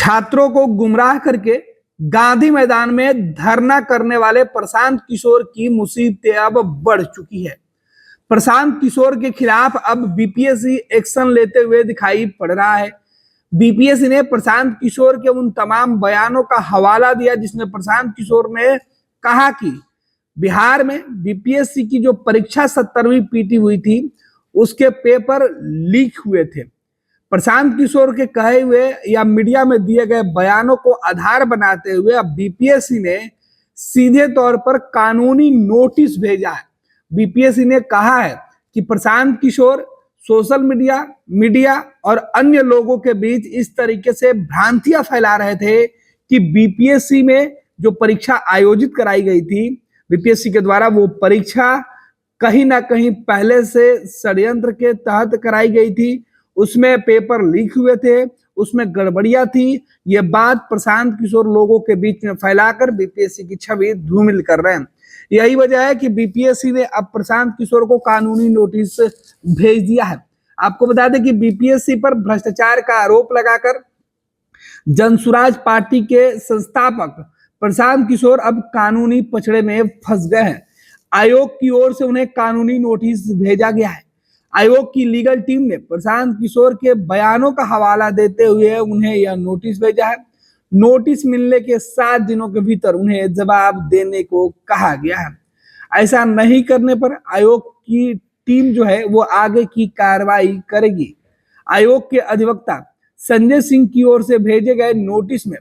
छात्रों को गुमराह करके गांधी मैदान में धरना करने वाले प्रशांत किशोर की मुसीबतें अब बढ़ चुकी है। प्रशांत किशोर के खिलाफ अब बीपीएससी एक्शन लेते हुए दिखाई पड़ रहा है। बीपीएससी ने प्रशांत किशोर के उन तमाम बयानों का हवाला दिया जिसमें प्रशांत किशोर ने कहा कि बिहार में बीपीएससी की जो परीक्षा 70वीं पीटी हुई थी उसके पेपर लीक हुए थे। प्रशांत किशोर के कहे हुए या मीडिया में दिए गए बयानों को आधार बनाते हुए अब बीपीएससी ने सीधे तौर पर कानूनी नोटिस भेजा है। बीपीएससी ने कहा है कि प्रशांत किशोर सोशल मीडिया और अन्य लोगों के बीच इस तरीके से भ्रांतियां फैला रहे थे कि बीपीएससी में जो परीक्षा आयोजित कराई गई थी, बीपीएससी के द्वारा वो परीक्षा कहीं ना कहीं पहले से षड्यंत्र के तहत कराई गई थी, उसमें पेपर लीक हुए थे, उसमें गड़बड़ियां थी। ये बात प्रशांत किशोर लोगों के बीच में फैलाकर बीपीएससी की छवि धूमिल कर रहे हैं। यही वजह है कि बीपीएससी ने अब प्रशांत किशोर को कानूनी नोटिस भेज दिया है। आपको बता दें कि बीपीएससी पर भ्रष्टाचार का आरोप लगाकर जनसुराज पार्टी के संस्थापक प्रशांत किशोर अब कानूनी पचड़े में फंस गए हैं। आयोग की ओर से उन्हें कानूनी नोटिस भेजा गया है। आयोग की लीगल टीम ने प्रशांत किशोर के बयानों का हवाला देते हुए उन्हें यह नोटिस भेजा है। नोटिस मिलने के 7 दिनों के भीतर उन्हें जवाब देने को कहा गया है। ऐसा नहीं करने पर आयोग की टीम जो है वो आगे की कार्रवाई करेगी। आयोग के अधिवक्ता संजय सिंह की ओर से भेजे गए नोटिस में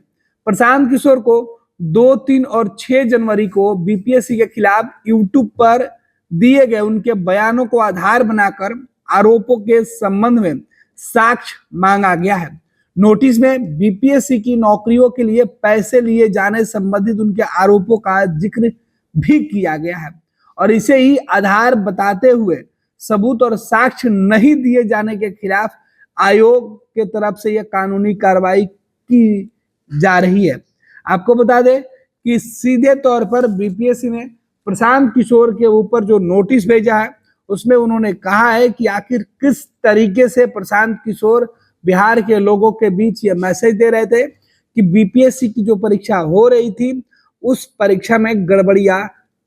प्रशांत किशोर को 2, 3 और 6 जनवरी को बीपीएससी के खिलाफ यूट्यूब पर दिए गए उनके बयानों को आधार बनाकर आरोपों के संबंध में साक्ष्य मांगा गया है। नोटिस में बीपीएससी की नौकरियों के लिए पैसे लिए जाने संबंधित उनके आरोपों का जिक्र भी किया गया है और इसे ही आधार बताते हुए सबूत और साक्ष्य नहीं दिए जाने के खिलाफ आयोग के तरफ से यह कानूनी कार्रवाई की जा रही है। आपको बता दें कि सीधे तौर पर बीपीएससी ने प्रशांत किशोर के ऊपर जो नोटिस भेजा है उसमें उन्होंने कहा है कि आखिर किस तरीके से प्रशांत किशोर बिहार के लोगों के बीच ये मैसेज दे रहे थे कि बीपीएससी की जो परीक्षा हो रही थी उस परीक्षा में गड़बड़ियां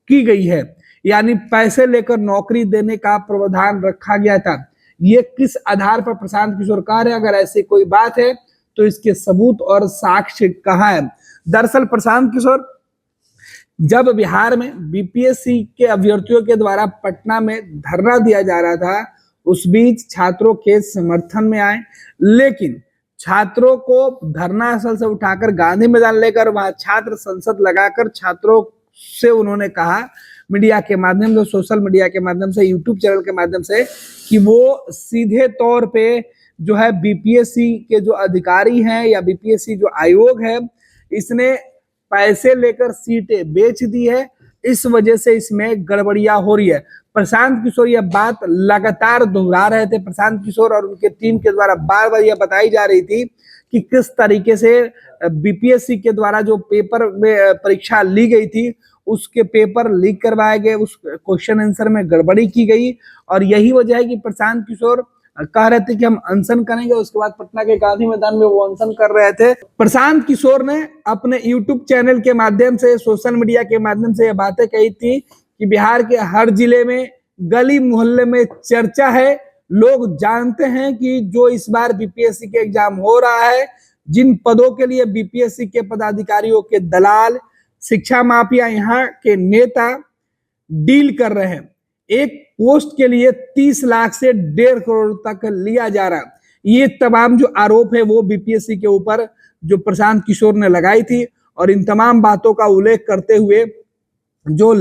की गई है, यानी पैसे लेकर नौकरी देने का प्रावधान रखा गया था। ये किस आधार पर प्रशांत किशोर कह रहे हैं? अगर ऐसी कोई बात है तो इसके सबूत और साक्ष्य कहाँ है? दरअसल प्रशांत किशोर जब बिहार में बीपीएससी के अभ्यर्थियों के द्वारा पटना में धरना दिया जा रहा था उस बीच छात्रों के समर्थन में आए, लेकिन छात्रों को धरना स्थल से उठाकर गांधी मैदान लेकर वहां छात्र संसद लगाकर छात्रों से उन्होंने कहा मीडिया के माध्यम से, सोशल मीडिया के माध्यम से, यूट्यूब चैनल के माध्यम से कि वो सीधे तौर पे जो है बीपीएससी के जो अधिकारी हैं या बीपीएससी जो आयोग है इसने पैसे लेकर सीटें बेच दी है, इस वजह से इसमें गड़बड़ियां हो रही है। प्रशांत किशोर यह बात लगातार दोहरा रहे थे। प्रशांत किशोर और उनके टीम के द्वारा बार बार यह बताई जा रही थी कि किस तरीके से बीपीएससी के द्वारा जो पेपर में परीक्षा ली गई थी उसके पेपर लीक करवाए गए, उस क्वेश्चन आंसर में गड़बड़ी की गई और यही वजह है कि प्रशांत किशोर कह रहे थे कि हम अनशन करेंगे। उसके बाद पटना के गांधी मैदान में वो अनशन कर रहे थे। प्रशांत किशोर ने अपने यूट्यूब चैनल के माध्यम से, सोशल मीडिया के माध्यम से ये बातें कही थी कि बिहार के हर जिले में, गली मोहल्ले में चर्चा है, लोग जानते हैं कि जो इस बार बीपीएससी के एग्जाम हो रहा है, जिन पदों के लिए बीपीएससी के पदाधिकारियों के दलाल, शिक्षा माफिया यहाँ के नेता डील कर रहे हैं। एक पोस्ट के लिए 30 लाख से 1.5 करोड़ तक लिया जा रहा है। ये तमाम जो आरोप है वो बीपीएससी के ऊपर जो प्रशांत किशोर ने लगाई थी और इन तमाम बातों का उल्लेख करते हुए जो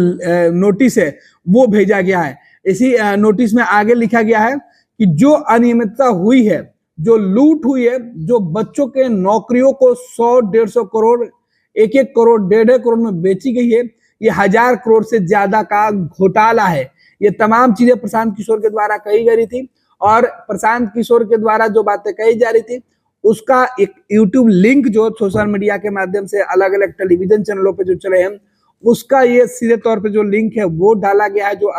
नोटिस है वो भेजा गया है। इसी नोटिस में आगे लिखा गया है कि जो अनियमितता हुई है, जो लूट हुई है, जो बच्चों के नौकरियों को 100-150 करोड़, 1-1 करोड़, 1.5 करोड़ में बेची गई है, ये 1000 करोड़ से ज्यादा का घोटाला है। ये तमाम चीजें प्रशांत किशोर के द्वारा कही गई थी और प्रशांत किशोर के द्वारा जो बातें कही जा रही थी उसका एक यूट्यूब लिंक जो सोशल मीडिया के माध्यम से अलग अलग टेलीविजन चैनलों पे जो चले हैं उसका ये सीधे तौर पे जो लिंक है वो डाला गया है, जो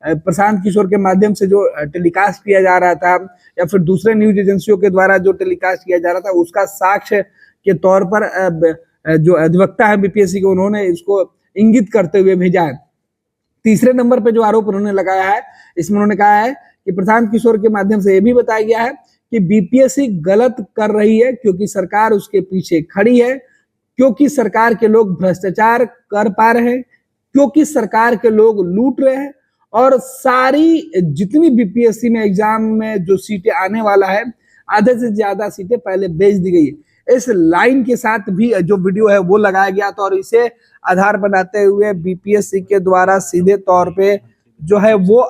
प्रशांत किशोर के माध्यम से जो टेलीकास्ट किया जा रहा था या फिर दूसरे न्यूज एजेंसियों के द्वारा जो टेलीकास्ट किया जा रहा था उसका साक्ष्य के तौर पर जो अधिवक्ता है बीपीएससी के, उन्होंने इसको इंगित करते हुए भेजा है। तीसरे नंबर पे जो आरोप उन्होंने लगाया है, इसमें उन्होंने कहा है कि प्रशांत किशोर के माध्यम से यह भी बताया गया है कि बीपीएससी गलत कर रही है क्योंकि सरकार उसके पीछे खड़ी है, क्योंकि सरकार के लोग भ्रष्टाचार कर पा रहे हैं, क्योंकि सरकार के लोग लूट रहे हैं, और सारी जितनी बीपीएससी में एग्जाम में जो सीटें आने वाला है, आधे से ज्यादा सीटें पहले बेच दी गई है। इस लाइन के साथ भी जो वीडियो है वो लगाया गया था, और इसे आधार बनाते हुए बीपीएससी के द्वारा सीधे तौर पे जो है वो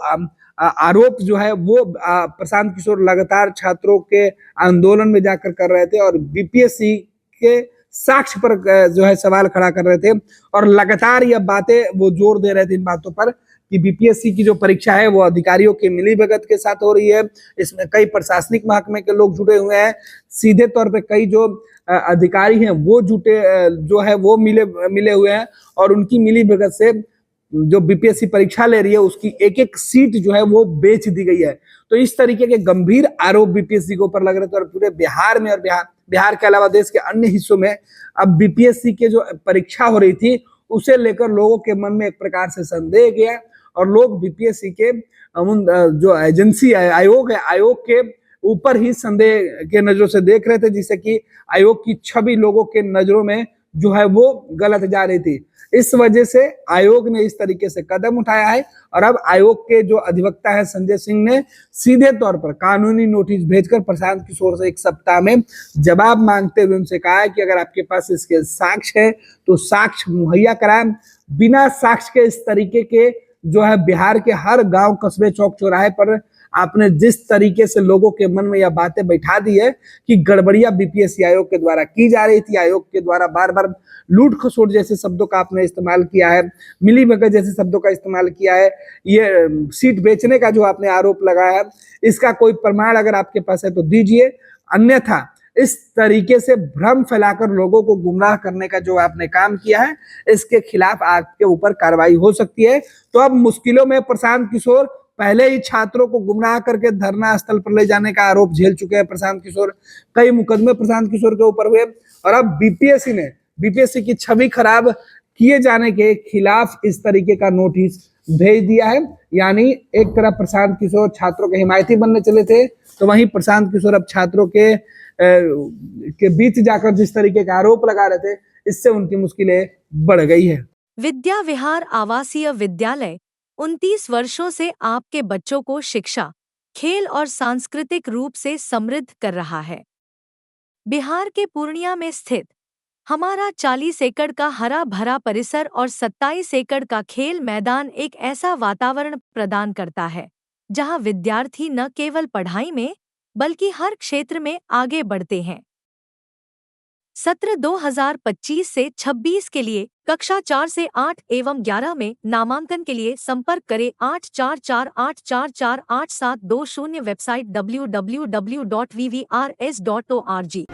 आरोप जो है वो प्रशांत किशोर लगातार छात्रों के आंदोलन में जाकर कर रहे थे, और बीपीएससी के साक्ष्य पर जो है सवाल खड़ा कर रहे थे, और लगातार यह बातें वो जोर दे रहे थे इन बातों पर कि बीपीएससी की जो परीक्षा है वो अधिकारियों के मिलीभगत के साथ हो रही है। इसमें कई प्रशासनिक महकमे के लोग जुड़े हुए हैं, सीधे तौर पे कई जो अधिकारी हैं वो जुटे जो है वो मिले हुए हैं, और उनकी मिलीभगत से जो बीपीएससी परीक्षा ले रही है उसकी एक एक सीट जो है वो बेच दी गई है। तो इस तरीके के गंभीर आरोप बीपीएससी के ऊपर लग रहे थे, और पूरे बिहार में और बिहार के अलावा देश के अन्य हिस्सों में अब बीपीएससी के जो परीक्षा हो रही थी उसे लेकर लोगों के मन में एक प्रकार से संदेह गया, और लोग बीपीएससी के जो एजेंसी आयोग है, आयोग के ऊपर ही संदेह के नजरों से देख रहे थे, जिससे कि आयोग की छवि लोगों के नजरों में जो है वो गलत जा रही थी। इस वजह से आयोग ने इस तरीके से कदम उठाया है, और अब आयोग के जो अधिवक्ता है संजय सिंह ने सीधे तौर पर कानूनी नोटिस भेजकर प्रशांत किशोर से 1 सप्ताह में जवाब मांगते हुए उनसे कहा है कि अगर आपके पास इसके साक्ष्य है तो साक्ष्य मुहैया कराएं। बिना साक्ष्य के इस तरीके के जो है बिहार के हर गांव, कस्बे, चौक चौराहे पर आपने जिस तरीके से लोगों के मन में यह बातें बैठा दी है कि गड़बड़ियां बीपीएससी आयोग के द्वारा की जा रही थी, आयोग के द्वारा बार बार लूट खसोट जैसे शब्दों का आपने इस्तेमाल किया है, मिलीभगत जैसे शब्दों का इस्तेमाल किया है, ये सीट बेचने का जो आपने आरोप लगाया है, इसका कोई प्रमाण अगर आपके पास है तो दीजिए, अन्यथा इस तरीके से भ्रम फैलाकर लोगों को गुमराह करने का जो आपने काम किया है, इसके खिलाफ आपके ऊपर कार्रवाई हो सकती है। तो अब मुश्किलों में प्रशांत किशोर, पहले ही छात्रों को गुमराह करके धरना स्थल पर ले जाने का आरोप झेल चुके हैं प्रशांत किशोर, कई मुकदमे प्रशांत किशोर के ऊपर हुए, और अब बीपीएससी ने बीपीएससी की छवि खराब किए जाने के खिलाफ इस तरीके का नोटिस भेज दिया है। यानी एक तरफ प्रशांत किशोर छात्रों के हिमायती बनने चले थे, तो वहीं प्रशांत किशोर अब छात्रों के बीच जाकर जिस तरीके का आरोप लगा रहे थे, इससे उनकी मुश्किलें बढ़ गई है। विद्या विहार आवासीय विद्यालय 29 वर्षों से आपके बच्चों को शिक्षा, खेल और सांस्कृतिक रूप से समृद्ध कर रहा है। बिहार के पूर्णिया में स्थित हमारा 40 एकड़ का हरा भरा परिसर और 27 एकड़ का खेल मैदान एक ऐसा वातावरण प्रदान करता है जहां विद्यार्थी न केवल पढ़ाई में बल्कि हर क्षेत्र में आगे बढ़ते हैं। सत्र 2025 से 26 के लिए कक्षा 4 से 8 एवं 11 में नामांकन के लिए संपर्क करें 8448448720। Website www.vvrs.org।